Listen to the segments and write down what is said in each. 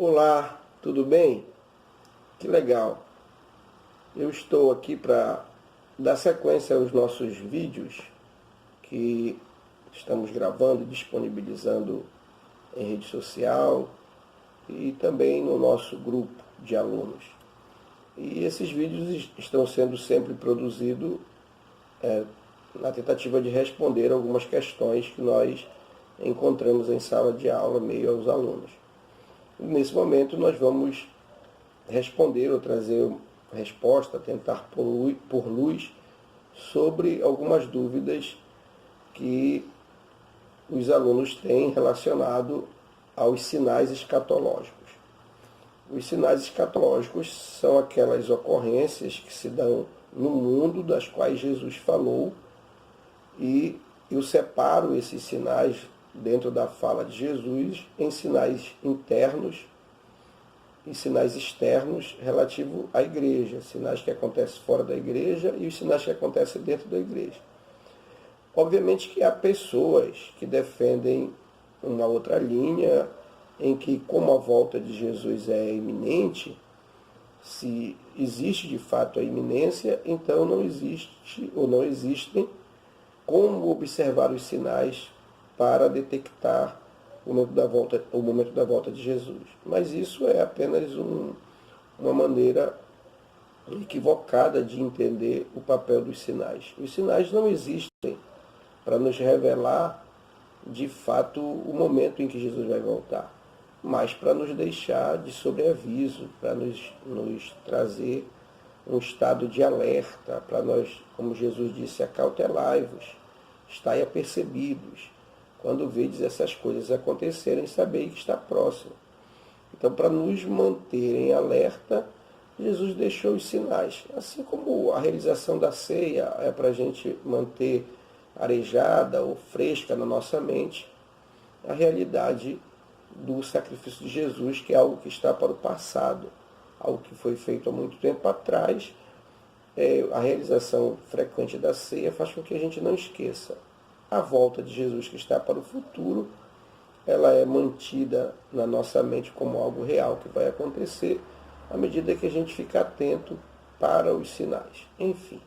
Olá, tudo bem? Que legal! Eu estou aqui para dar sequência aos nossos vídeos que estamos gravando e disponibilizando em rede social e também no nosso grupo de alunos. E esses vídeos estão sendo sempre produzidos na tentativa de responder algumas questões que nós encontramos em sala de aula meio aos alunos. Nesse momento nós vamos responder ou trazer resposta, tentar por luz sobre algumas dúvidas que os alunos têm relacionado aos sinais escatológicos. Os sinais escatológicos são aquelas ocorrências que se dão no mundo das quais Jesus falou, e eu separo esses sinais dentro da fala de Jesus em sinais internos e sinais externos relativos à igreja, sinais que acontecem fora da igreja e os sinais que acontecem dentro da igreja. Obviamente que há pessoas que defendem uma outra linha em que, como a volta de Jesus é iminente, se existe de fato a iminência, então não existe ou não existem como observar os sinais para detectar o momento da volta de Jesus. Mas isso é apenas uma maneira equivocada de entender o papel dos sinais. Os sinais não existem para nos revelar de fato o momento em que Jesus vai voltar, mas para nos deixar de sobreaviso, para nos trazer um estado de alerta, para nós, como Jesus disse, acautelai-vos, estai apercebidos. Quando vedes essas coisas acontecerem, sabei que está próximo. Então, para nos manter em alerta, Jesus deixou os sinais. Assim como a realização da ceia é para a gente manter arejada ou fresca na nossa mente a realidade do sacrifício de Jesus, que é algo que está para o passado, algo que foi feito há muito tempo atrás. A realização frequente da ceia faz com que a gente não esqueça. A volta de Jesus, que está para o futuro, ela é mantida na nossa mente como algo real que vai acontecer à medida que a gente fica atento para os sinais. Enfim,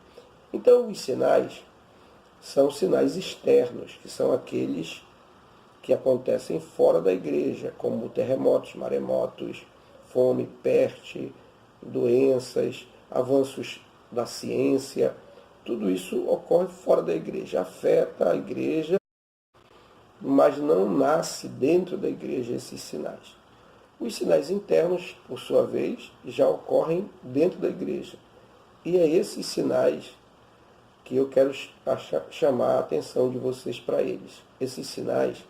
então os sinais são sinais externos, que são aqueles que acontecem fora da igreja, como terremotos, maremotos, fome, peste, doenças, avanços da ciência. Tudo isso ocorre fora da igreja, afeta a igreja, mas não nasce dentro da igreja esses sinais. Os sinais internos, por sua vez, já ocorrem dentro da igreja. E é esses sinais que eu quero chamar a atenção de vocês para eles. Esses sinais,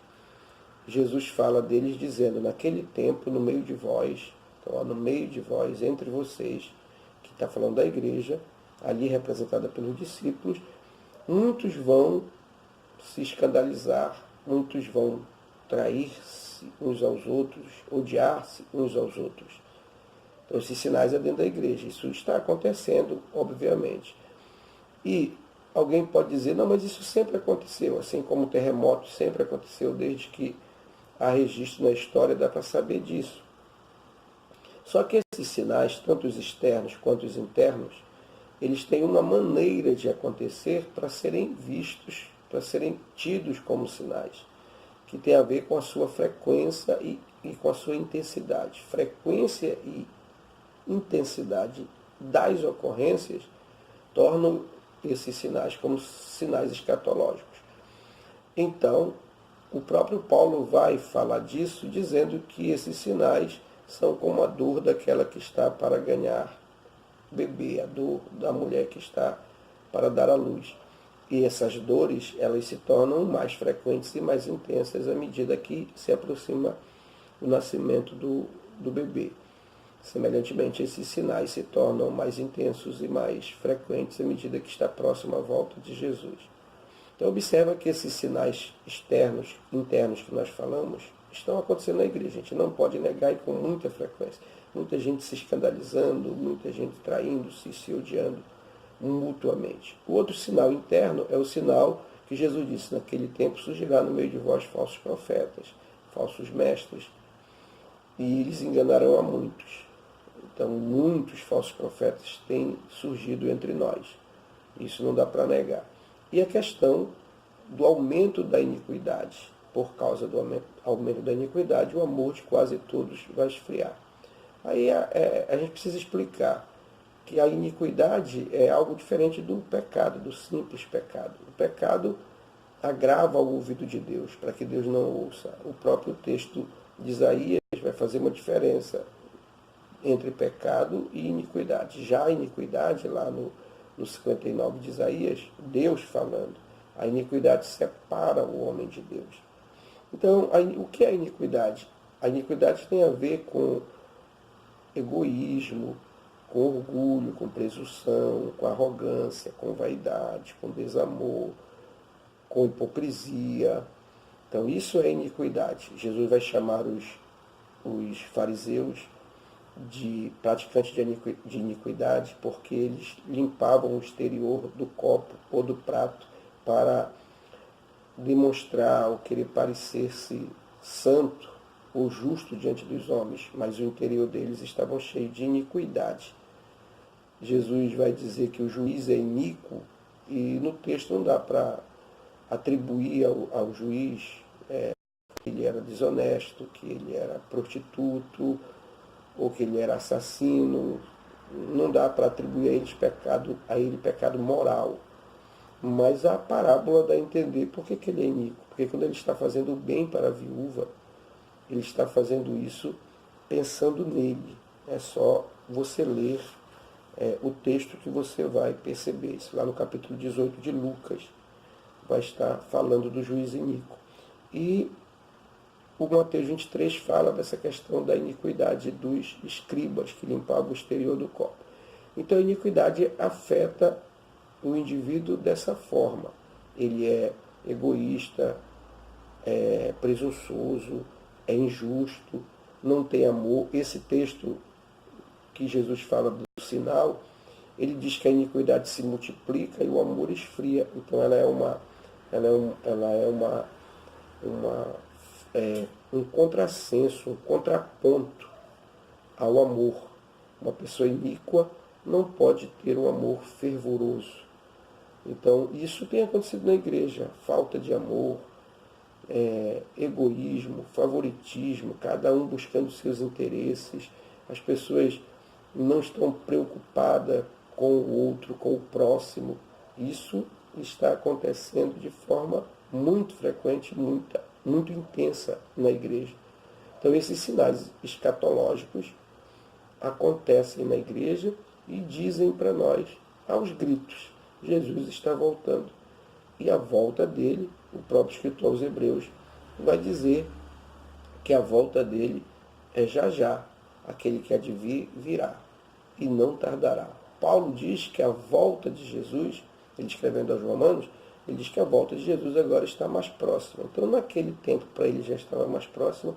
Jesus fala deles dizendo, naquele tempo, no meio de vós, então, no meio de vós, entre vocês, que está falando da igreja, ali representada pelos discípulos, muitos vão se escandalizar, muitos vão trair-se uns aos outros, odiar-se uns aos outros. Então, esses sinais é dentro da igreja. Isso está acontecendo, obviamente. E alguém pode dizer, não, mas isso sempre aconteceu, assim como o terremoto sempre aconteceu, desde que há registro na história, dá para saber disso. Só que esses sinais, tanto os externos quanto os internos, eles têm uma maneira de acontecer para serem vistos, para serem tidos como sinais, que tem a ver com a sua frequência e com a sua intensidade. Frequência e intensidade das ocorrências tornam esses sinais como sinais escatológicos. Então, o próprio Paulo vai falar disso, dizendo que esses sinais são como a dor daquela que está para ganhar bebê, a dor da mulher que está para dar à luz. E essas dores, elas se tornam mais frequentes e mais intensas à medida que se aproxima o nascimento do bebê. Semelhantemente, esses sinais se tornam mais intensos e mais frequentes à medida que está próximo à volta de Jesus. Então, observa que esses sinais externos, internos que nós falamos, estão acontecendo na igreja. A gente não pode negar, e com muita frequência. Muita gente se escandalizando, muita gente traindo-se, se odiando mutuamente. O outro sinal interno é o sinal que Jesus disse, naquele tempo surgirá no meio de vós falsos profetas, falsos mestres, e eles enganarão a muitos. Então, muitos falsos profetas têm surgido entre nós. Isso não dá para negar. E a questão do aumento da iniquidade. Por causa do aumento da iniquidade, o amor de quase todos vai esfriar. Aí a gente precisa explicar que a iniquidade é algo diferente do pecado, do simples pecado. O pecado agrava o ouvido de Deus, para que Deus não ouça. O próprio texto de Isaías vai fazer uma diferença entre pecado e iniquidade. Já a iniquidade, lá no 59 de Isaías, Deus falando, a iniquidade separa o homem de Deus. Então, o que é a iniquidade? A iniquidade tem a ver com egoísmo, com orgulho, com presunção, com arrogância, com vaidade, com desamor, com hipocrisia. Então, isso é iniquidade. Jesus vai chamar os fariseus de praticantes de iniquidade porque eles limpavam o exterior do copo ou do prato para demonstrar ou querer parecer-se santo ou justo diante dos homens, mas o interior deles estava cheio de iniquidade. Jesus vai dizer que o juiz é iníquo e no texto não dá para atribuir ao juiz que ele era desonesto, que ele era prostituto ou que ele era assassino. Não dá para atribuir a ele pecado moral. Mas a parábola dá a entender por que ele é iníquo. Porque quando ele está fazendo o bem para a viúva, ele está fazendo isso pensando nele. É só você ler o texto que você vai perceber. Isso lá no capítulo 18 de Lucas vai estar falando do juiz iníquo. E o Mateus 23 fala dessa questão da iniquidade dos escribas que limpavam o exterior do copo. Então a iniquidade afeta o indivíduo dessa forma. Ele é egoísta, é presunçoso, é injusto, não tem amor. Esse texto que Jesus fala do sinal, ele diz que a iniquidade se multiplica e o amor esfria. Então ela é um contrassenso, um contraponto ao amor. Uma pessoa iníqua não pode ter um amor fervoroso. Então, isso tem acontecido na igreja. Falta de amor, egoísmo, favoritismo, cada um buscando seus interesses. As pessoas não estão preocupadas com o outro, com o próximo. Isso está acontecendo de forma muito frequente, muito intensa na igreja. Então, esses sinais escatológicos acontecem na igreja e dizem para nós, aos gritos, Jesus está voltando. E a volta dele, o próprio escritor aos Hebreus, vai dizer que a volta dele é já já. Aquele que há de vir, virá, e não tardará. Paulo diz que a volta de Jesus, ele escrevendo aos Romanos, ele diz que a volta de Jesus agora está mais próxima. Então, naquele tempo, para ele já estava mais próxima,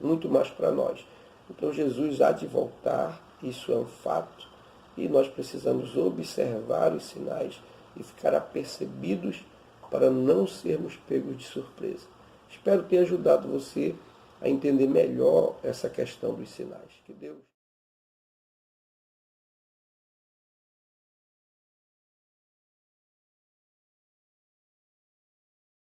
muito mais para nós. Então, Jesus há de voltar, isso é um fato, e nós precisamos observar os sinais e ficar apercebidos para não sermos pegos de surpresa. Espero ter ajudado você a entender melhor essa questão dos sinais. Que Deus